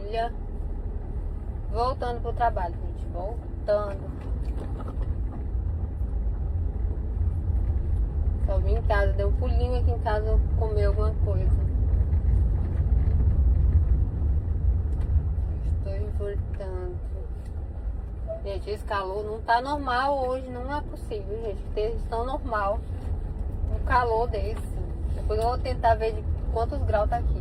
família. Voltando pro trabalho, gente. Voltando. Só vim em casa, dei um pulinho aqui em casa comer alguma coisa. Estou voltando. Gente, esse calor não tá normal hoje, não é possível, gente. Eles estão normal. Um calor desse. Depois eu vou tentar ver de quantos graus tá aqui.